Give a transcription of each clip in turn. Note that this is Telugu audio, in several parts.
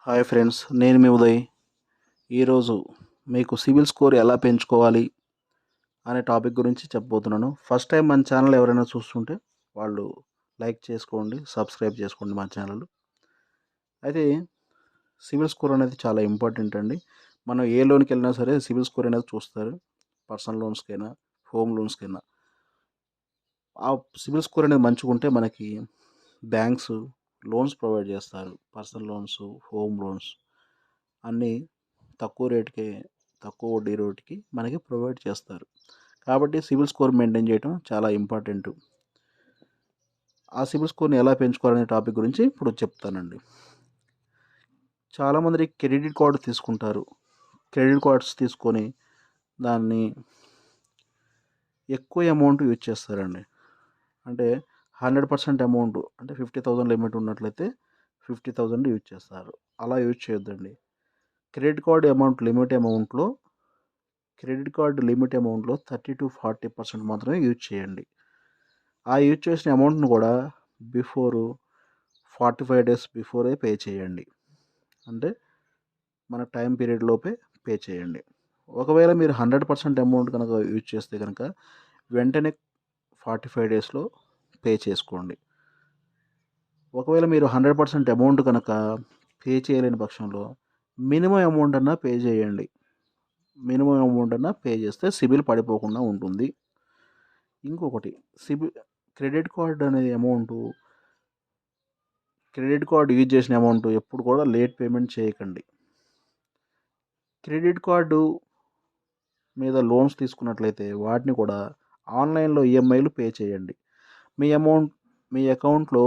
హాయ్ ఫ్రెండ్స్, నేను మీ ఉదయ్. ఈరోజు మీకు సిబిల్ స్కోర్ ఎలా పెంచుకోవాలి అనే టాపిక్ గురించి చెప్పబోతున్నాను. ఫస్ట్ టైం మన ఛానల్ ఎవరైనా చూస్తుంటే వాళ్ళు లైక్ చేసుకోండి, సబ్స్క్రైబ్ చేసుకోండి మా ఛానల్. అయితే సిబిల్ స్కోర్ అనేది చాలా ఇంపార్టెంట్ అండి. మనం ఏ లోన్కి వెళ్ళినా సరే సిబిల్ స్కోర్ అనేది చూస్తారు. పర్సనల్ లోన్స్కైనా, హోమ్ లోన్స్కైనా. ఆ సిబిల్ స్కోర్ అనేది మంచిగా ఉంటే మనకి బ్యాంక్స్ లోన్స్ ప్రొవైడ్ చేస్తారు. పర్సనల్ లోన్స్, హోమ్ లోన్స్ అన్నీ తక్కువ రేటుకే, తక్కువ వడ్డీ రేటుకి మనకి ప్రొవైడ్ చేస్తారు. కాబట్టి సిబిల్ స్కోర్ మెయింటైన్ చేయడం చాలా ఇంపార్టెంట్. ఆ సిబిల్ స్కోర్ని ఎలా పెంచుకోవాలనే టాపిక్ గురించి ఇప్పుడు చెప్తానండి. చాలామంది క్రెడిట్ కార్డు తీసుకుంటారు. క్రెడిట్ కార్డ్స్ తీసుకొని దాన్ని ఎక్కువ అమౌంట్ యూజ్ చేస్తారండి. అంటే 100% అమౌంట్, అంటే 50,000 లిమిట్ ఉన్నట్లయితే 50,000 యూజ్ చేస్తారు. అలా యూజ్ చేయొద్దండి. క్రెడిట్ కార్డ్ లిమిట్ అమౌంట్లో 30-40% మాత్రమే యూజ్ చేయండి. ఆ యూజ్ చేసిన అమౌంట్ను కూడా బిఫోర్ 45 డేస్ బిఫోరే పే చేయండి. అంటే మన టైం పీరియడ్ లోపే పే చేయండి. ఒకవేళ మీరు 100% అమౌంట్ కనుక యూజ్ చేస్తే కనుక వెంటనే 45 డేస్లో పే చేసుకోండి. ఒకవేళ మీరు 100% అమౌంట్ కనుక పే చేయలేని పక్షంలో మినిమం అమౌంట్ అన్నా పే చేయండి. మినిమం అమౌంట్ అన్నా పే చేస్తే సిబిల్ పడిపోకుండా ఉంటుంది. ఇంకొకటి, సిబిల్ క్రెడిట్ కార్డ్ యూజ్ చేసిన అమౌంట్ ఎప్పుడు కూడా లేట్ పేమెంట్ చేయకండి. క్రెడిట్ కార్డు మీద లోన్స్ తీసుకున్నట్లయితే వాటిని కూడా ఆన్లైన్లో ఈఎంఐలు పే చేయండి. మీ అమౌంట్ మీ అకౌంట్లో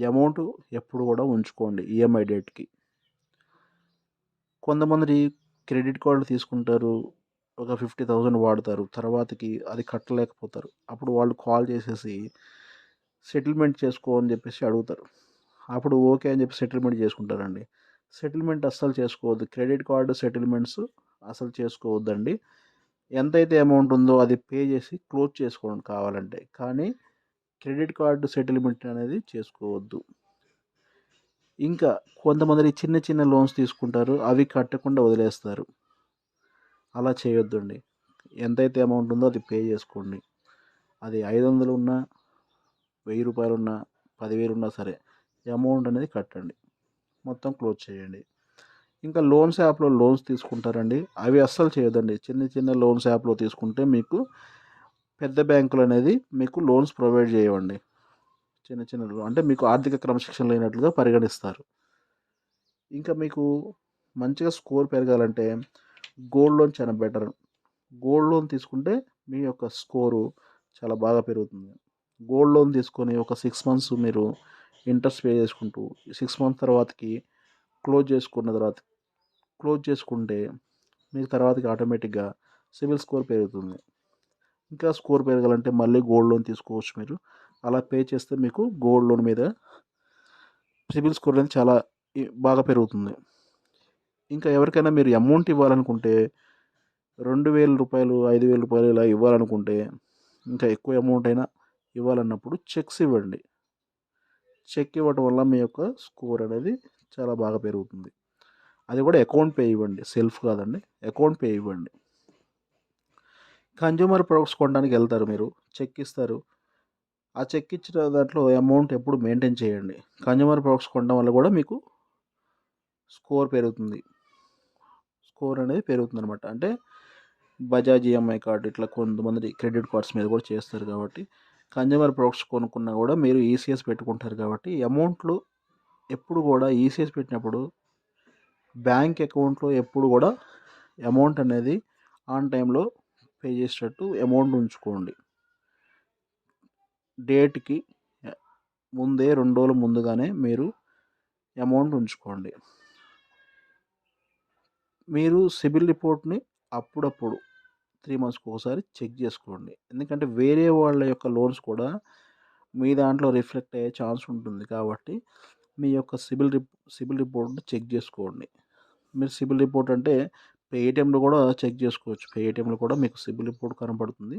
అమౌంట్ ఎప్పుడు కూడా ఉంచుకోండి ఈఎంఐ డేట్కి. కొంతమంది క్రెడిట్ కార్డు తీసుకుంటారు, ఒక 50,000 వాడతారు, తర్వాతకి అది కట్టలేకపోతారు. అప్పుడు వాళ్ళు కాల్ చేసేసి సెటిల్మెంట్ చేసుకో అని చెప్పేసి అడుగుతారు. అప్పుడు ఓకే అని చెప్పి సెటిల్మెంట్ చేసుకుంటారండి. సెటిల్మెంట్ అస్సలు చేసుకోవద్దు. క్రెడిట్ కార్డు సెటిల్మెంట్స్ అసలు చేసుకోవద్దండి. ఎంతైతే అమౌంట్ ఉందో అది పే చేసి క్లోజ్ చేసుకోండి కావాలంటే, కానీ క్రెడిట్ కార్డు సెటిల్మెంట్ అనేది చేసుకోవద్దు. ఇంకా కొంతమంది చిన్న చిన్న లోన్స్ తీసుకుంటారు, అవి కట్టకుండా వదిలేస్తారు. అలా చేయొద్దండి. ఎంతైతే అమౌంట్ ఉందో అది పే చేసుకోండి. అది 500 ఉన్నా, 1000 రూపాయలు ఉన్నా, 10,000 ఉన్నా సరే అమౌంట్ అనేది కట్టండి, మొత్తం క్లోజ్ చేయండి. ఇంకా లోన్స్ యాప్లో లోన్స్ తీసుకుంటారండి, అవి అస్సలు చేయొద్దండి. చిన్న చిన్న లోన్స్ యాప్లో తీసుకుంటే మీకు పెద్ద బ్యాంకులు అనేది మీకు లోన్స్ ప్రొవైడ్ చేయవండి. చిన్న చిన్న అంటే మీకు ఆర్థిక క్రమశిక్షణ లేనట్లుగా పరిగణిస్తారు. ఇంకా మీకు మంచిగా స్కోర్ పెరగాలంటే గోల్డ్ లోన్ చాలా బెటర్. గోల్డ్ లోన్ తీసుకుంటే మీ యొక్క స్కోరు చాలా బాగా పెరుగుతుంది. గోల్డ్ లోన్ తీసుకొని ఒక 6 మంత్స్ మీరు ఇంట్రెస్ట్ పే చేసుకుంటూ 6 మంత్స్ తర్వాతకి క్లోజ్ చేసుకున్న తర్వాత క్లోజ్ చేసుకుంటే మీకు తర్వాతకి ఆటోమేటిక్గా సిబిల్ స్కోర్ పెరుగుతుంది. ఇంకా స్కోర్ పెరగాలంటే మళ్ళీ గోల్డ్ లోన్ తీసుకోవచ్చు మీరు. అలా పే చేస్తే మీకు గోల్డ్ లోన్ మీద సిబిల్ స్కోర్ అనేది చాలా బాగా పెరుగుతుంది. ఇంకా ఎవరికైనా మీరు అమౌంట్ ఇవ్వాలనుకుంటే 2,000 రూపాయలు, 5,000 రూపాయలు ఇలా ఇవ్వాలనుకుంటే, ఇంకా ఎక్కువ అమౌంట్ అయినా ఇవ్వాలన్నప్పుడు చెక్స్ ఇవ్వండి. చెక్ ఇవ్వటం వల్ల మీ యొక్క స్కోర్ అనేది చాలా బాగా పెరుగుతుంది. అది కూడా అకౌంట్ పే ఇవ్వండి, సెల్ఫ్ కాదండి, అకౌంట్ పే ఇవ్వండి. కన్జ్యూమర్ ప్రొడక్ట్స్ కొనడానికి వెళ్తారు మీరు, చెక్ ఇస్తారు. ఆ చెక్ ఇచ్చిన దాంట్లో అమౌంట్ ఎప్పుడు మెయింటైన్ చేయండి. కన్జ్యూమర్ ప్రొడక్ట్స్ కొనడం వల్ల కూడా మీకు స్కోర్ పెరుగుతుంది. స్కోర్ అనేది పెరుగుతుంది అనమాట. అంటే బజాజ్ ఈఎంఐ కార్డు ఇట్లా కొంతమంది క్రెడిట్ కార్డ్స్ మీద కూడా చేస్తారు. కాబట్టి కన్జ్యూమర్ ప్రొడక్ట్స్ కొనుక్కున్నా కూడా మీరు ఈసీఎస్ పెట్టుకుంటారు. కాబట్టి అమౌంట్లు ఎప్పుడు కూడా ఈసీఎస్ పెట్టినప్పుడు బ్యాంక్ అకౌంట్లో ఎప్పుడు కూడా అమౌంట్ అనేది ఆన్ టైంలో పే చేసేటట్టు అమౌంట్ ఉంచుకోండి. డేట్కి ముందే 2 రోజుల ముందుగానే మీరు అమౌంట్ ఉంచుకోండి. మీరు సిబిల్ రిపోర్ట్ని అప్పుడప్పుడు 3 మంత్స్కి ఒకసారి చెక్ చేసుకోండి. ఎందుకంటే వేరే వాళ్ళ యొక్క లోన్స్ కూడా మీ దాంట్లో రిఫ్లెక్ట్ అయ్యే ఛాన్స్ ఉంటుంది. కాబట్టి మీ యొక్క సిబిల్ రిపోర్ట్ని చెక్ చేసుకోండి. మీరు సిబిల్ రిపోర్ట్ అంటే పేటీఎంలో కూడా చెక్ చేసుకోవచ్చు. పేటీఎంలో కూడా మీకు సిబిల్ రిపోర్ట్ కనపడుతుంది,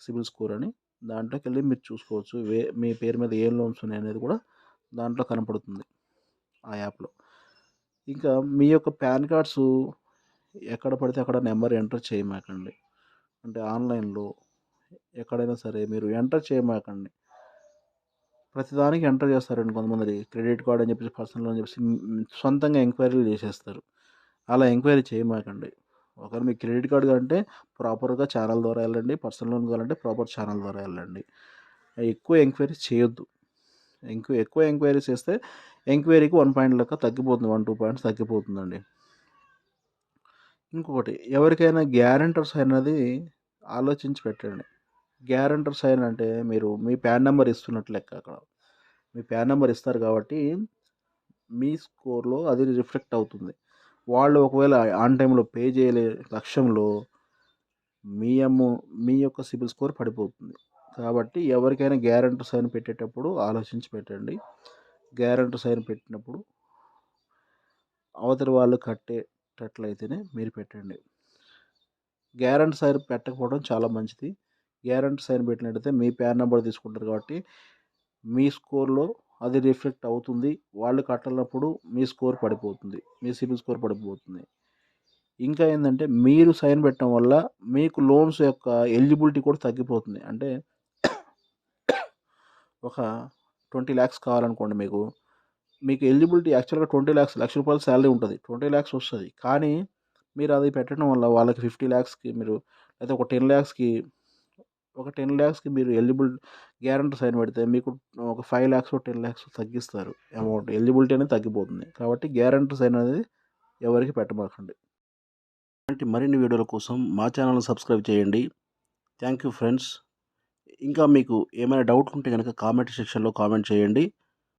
సిబిల్ స్కోర్ అని. దాంట్లోకి వెళ్ళి మీరు చూసుకోవచ్చు. మీ పేరు మీద ఏ లోన్స్ ఉన్నాయి అనేది కూడా దాంట్లో కనపడుతుంది, ఆ యాప్లో. ఇంకా మీ యొక్క పాన్ కార్డ్స్ ఎక్కడ పడితే అక్కడ నెంబర్ ఎంటర్ చేయమాకండి. అంటే ఆన్‌లైన్‌లో ఎక్కడైనా సరే మీరు ఎంటర్ చేయమాకండి. ప్రతిదానికి ఎంటర్ చేస్తారండి కొంతమంది. క్రెడిట్ కార్డ్ అని చెప్పేసి, పర్సనల్ లోన్ అని చెప్పేసి సొంతంగా ఎంక్వైరీలు చేసేస్తారు. అలా ఎంక్వైరీ చేయమాకండి. ఒకవేళ మీకు క్రెడిట్ కార్డ్ కావాలంటే ప్రాపర్‌గా ఛానెల్ ద్వారా ఎళ్ళండి. పర్సనల్ లోన్ కావాలంటే ప్రాపర్ ఛానెల్ ద్వారా ఎళ్ళండి. ఎక్కువ ఎంక్వైరీస్ చేయొద్దు. ఎక్కువ ఎంక్వైరీస్ చేస్తే ఎంక్వైరీకి 1 పాయింట్ లెక్క తగ్గిపోతుంది. 1, 2 పాయింట్స్ తగ్గిపోతుందండి. ఇంకొకటి, ఎవరికైనా గ్యారంటర్స్ అనేది ఆలోచించి పెట్టండి. గ్యారంటర్ సైన్ అంటే మీరు మీ పాన్ నంబర్ ఇస్తున్నట్టు లెక్క అక్కడ. మీ పాన్ నంబర్ ఇస్తారు కాబట్టి మీ స్కోర్‌లో అది రిఫ్లెక్ట్ అవుతుంది. వాళ్ళు ఒకవేళ ఆన్ టైమ్‌లో పే చేయలే పక్షంలో మీ యొక్క సిబిల్ స్కోర్ పడిపోతుంది. కాబట్టి ఎవరికైనా గ్యారంటర్ సైన్ పెట్టేటప్పుడు ఆలోచించి పెట్టండి. గ్యారంటర్ సైన్ పెట్టినప్పుడు అవతలి వాళ్ళు కట్టేటట్లయితేనే మీరు పెట్టండి. గ్యారంటీ సైన్ పెట్టకపోవడం చాలా మంచిది. గ్యారంటీ సైన్ పెట్టినట్టయితే మీ పాన్ నంబర్ తీసుకుంటారు కాబట్టి మీ స్కోర్‌లో అది రిఫ్లెక్ట్ అవుతుంది. వాళ్ళు కట్టనప్పుడు మీ స్కోర్ పడిపోతుంది. మీ సిబిల్ స్కోర్ పడిపోతుంది. ఇంకా ఏందంటే మీరు సైన్ పెట్టడం వల్ల మీకు లోన్స్ యొక్క ఎలిజిబిలిటీ కూడా తగ్గిపోతుంది. అంటే ఒక 20,00,000 కావాలనుకోండి మీకు. మీకు ఎలిజిబిలిటీ యాక్చువల్‌గా 20,00,000 లక్ష రూపాయల సాలరీ ఉంటది. 20,00,000 వస్తది. కానీ మీరు అది పెట్టడం వల్ల వాళ్ళకి 50,00,000కి మీరు లేకపోతే ఒక 10,00,000కి మీరు ఎలిజిబుల్ గ్యారంటీ సైన్ పెడితే మీకు ఒక 5,00,000 10,00,000 తగ్గిస్తారు అమౌంట్. ఎలిజిబిలిటీ అనేది తగ్గిపోతుంది. కాబట్టి గ్యారంటీ సైన్ అనేది ఎవరికీ పెట్టమాకండి. ఇలాంటి మరిన్ని వీడియోల కోసం మా ఛానల్‌ని సబ్స్క్రైబ్ చేయండి. Thank you friends. ఇంకా మీకు ఏమైనా డౌట్లు ఉంటే గనక కామెంట్ సెక్షన్‌లో కామెంట్ చేయండి.